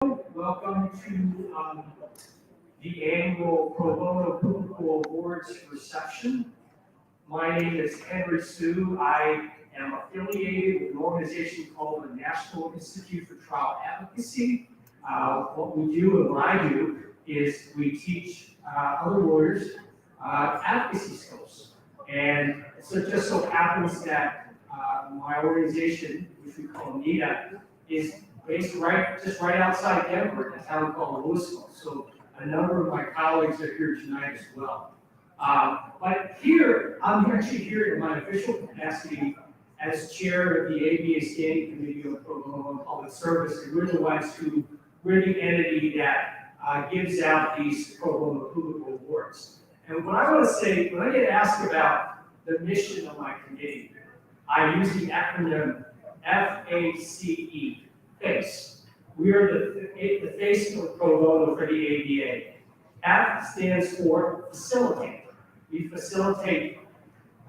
Welcome to the annual Pro Bono Political Awards reception. My name is Henry Sue. I am affiliated with an organization called the National Institute for Trial Advocacy. What we do and what I do is we teach other lawyers advocacy skills. And so it just so happens that my organization, which we call NITA, is based just right outside Denver, in a town called Louisville. So a number of my colleagues are here tonight as well. But here, I'm actually here in my official capacity as chair of the ABA Standing Committee on Pro Bono and Public Service, and we're the entity that gives out these Pro Bono Political Awards. And what I want to say, when I get asked about the mission of my committee, I use the acronym FACE. FACE. We are the face of Pro Bono for the ABA. F stands for facilitate. We facilitate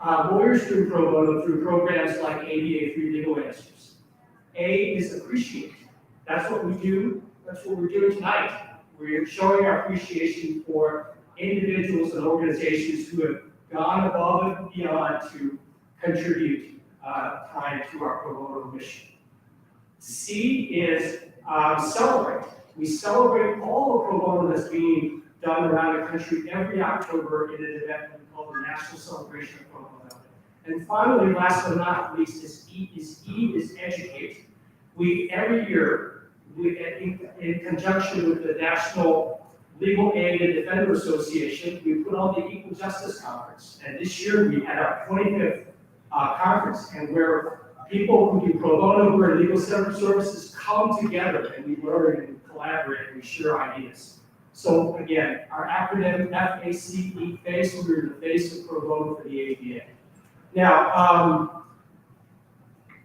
lawyers through Pro Bono through programs like ABA Free Legal Answers. A is appreciate. That's what we do. That's what we're doing tonight. We're showing our appreciation for individuals and organizations who have gone above and beyond to contribute time to our Pro Bono mission. C is celebrate. We celebrate all the pro bono that's being done around the country every October in an event we call the National Celebration of Pro Bono. And finally, last but not least, is E is educate. We every year, in conjunction with the National Legal Aid and Defender Association, we put on the Equal Justice Conference. And this year we had our 25th conference, and where people who do pro bono, who are legal services, come together and we learn and collaborate and we share ideas. So again, our acronym FACE, FACE, we're the face of pro bono for the ABA. Now,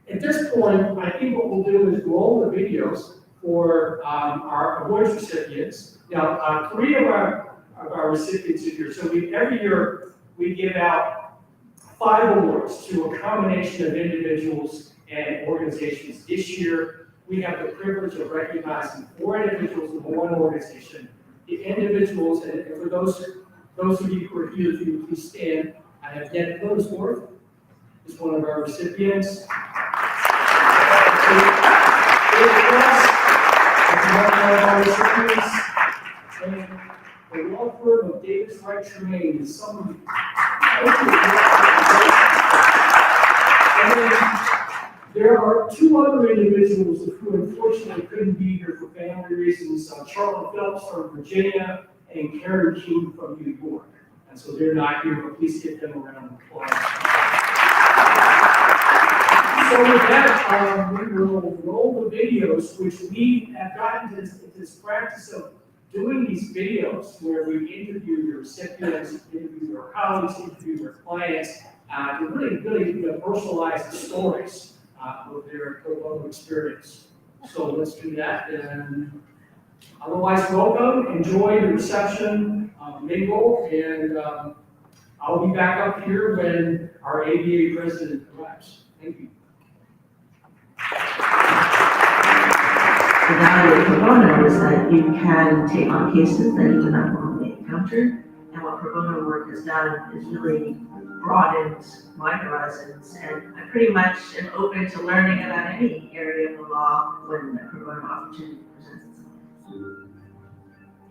at this point, I think what we'll do is roll the videos for our awards recipients. Now, three of our recipients are here. So every year we give out 5 awards to a combination of individuals and organizations. This year, we have the privilege of recognizing 4 individuals and 1 organization. The individuals, and for those of you who are here, if you please stand, I have Ned Hillsworth is one of our recipients. David West is one of our recipients. And the law firm of Davis Wright Tremaine is someone. And then there are 2 other individuals who unfortunately couldn't be here for family reasons, Charlotte Phelps from Virginia and Karen King from New York. And so they're not here, but please give them a round of applause. So with that, we will roll the videos, which we have gotten to this practice of doing these videos where we interview your recipients, interview your colleagues, interview your clients, to really personalize the stories of their pro bono experience. So let's do that. And otherwise, welcome, enjoy the reception, mingle, and I'll be back up here when our ABA president arrives. Thank you. The value of pro bono is that you can take on cases that you do not normally encounter, and what pro bono work has done is really broadened my horizons, and I pretty much am open to learning about any area of the law when a pro bono opportunity presents itself.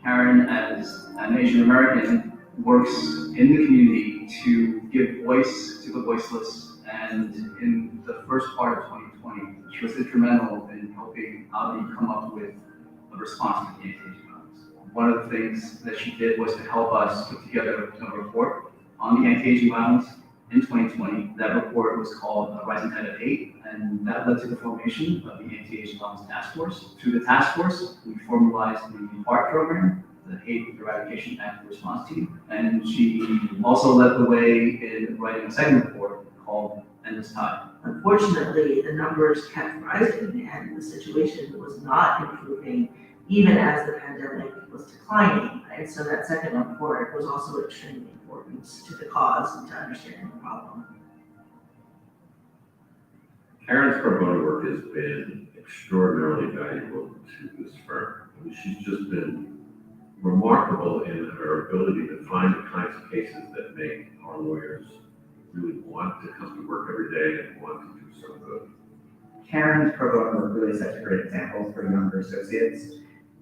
Karen, as an Asian American, works in the community to give voice to the voiceless, and in the first part of 2020, she was instrumental in helping Avi come up with a response to the anti-aging violence. One of the things that she did was to help us put together a report on the anti-aging violence in 2020. That report was called Rising Tide of Hate, and that led to the formation of the Anti-Aging Violence Task Force. Through the task force, we formalized the HART program, the Hate Eradication Act Response Team, and she also led the way in writing a second report called Endless Tide. Unfortunately, the numbers kept rising and the situation was not improving even as the pandemic was declining. And so that second report was also extremely important to the cause and to understanding the problem. Karen's pro bono work has been extraordinarily valuable to this firm. she's just been remarkable in her ability to find the kinds of cases that make our lawyers really want to come to work every day and want to do some good. Karen's pro bono work really sets a great example for younger associates.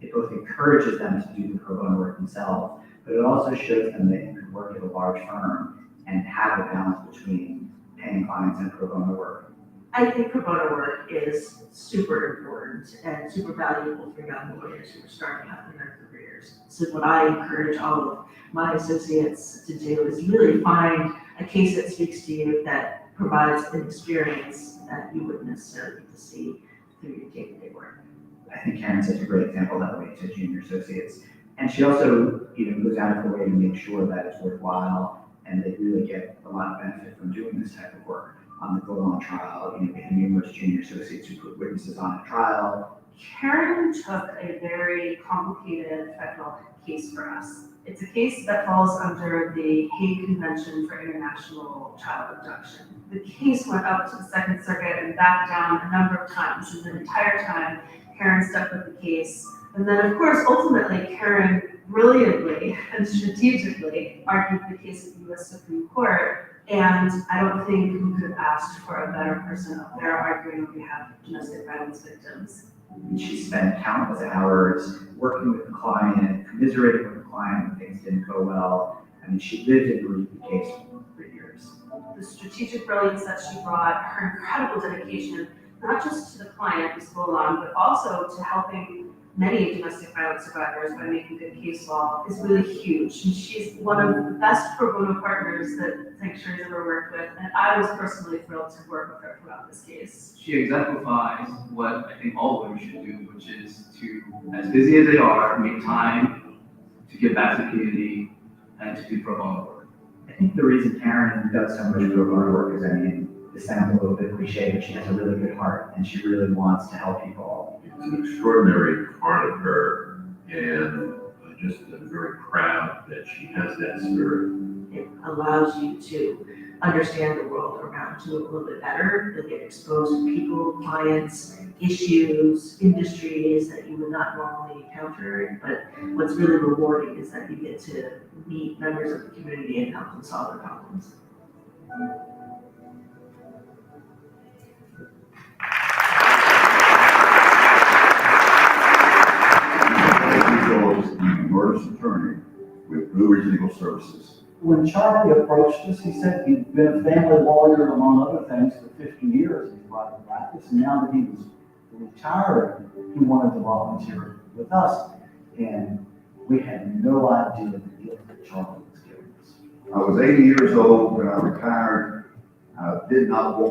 It both encourages them to do the pro bono work themselves, but it also shows them that you can work at a large firm and have a balance between paying clients and pro bono work. I think pro bono work is super important and super valuable for young lawyers who are starting out in their careers. So what I encourage all of my associates to do is really find a case that speaks to you, that provides an experience that you wouldn't necessarily get to see through your day-to-day work. I think Karen sets a great example that way to junior associates. And she also, goes out of her way to make sure that it's worthwhile and they really get a lot of benefit from doing this type of work. On the go-on trial, we have numerous junior associates who put witnesses on a trial. Karen took a very complicated federal case for us. It's a case that falls under the Hague Convention for International Child Abduction. The case went up to the Second Circuit and back down a number of times, and the entire time, Karen stuck with the case. And then, of course, ultimately, Karen brilliantly and strategically argued the case at the US Supreme Court. And I don't think we could have asked for a better person up there arguing on behalf of domestic violence victims. And she spent countless hours working with the client, commiserating with the client when things didn't go well. I mean, she lived and breathed the case for years. The strategic brilliance that she brought, her incredible dedication, not just to the client who's go along, but also to helping many domestic violence survivors by making good case law is really huge. And she's one of the best pro bono partners that Sanctuary's ever worked with, and I was personally thrilled to work with her throughout this case. She exemplifies what I think all lawyers should do, which is to, as busy as they are, make time to give back to the community and to do pro bono work. I think the reason Karen does so much pro bono work is, this sounds a little bit cliche, but she has a really good heart and she really wants to help people. It's an extraordinary part of her, and just very proud that she has that spirit. It allows you to understand the world around you a little bit better. You'll get exposed to people, clients, issues, industries that you would not normally encounter. But what's really rewarding is that you get to meet members of the community and help them solve their problems. Emergency attorney with Blue Ridge Legal Services. When Charlie approached us, he said he'd been a family lawyer, among other things, for 50 years in private practice, and now that he was retired, he wanted to volunteer with us. And we had no idea the gift that Charlie was giving us. I was 80 years old when I retired. I did not want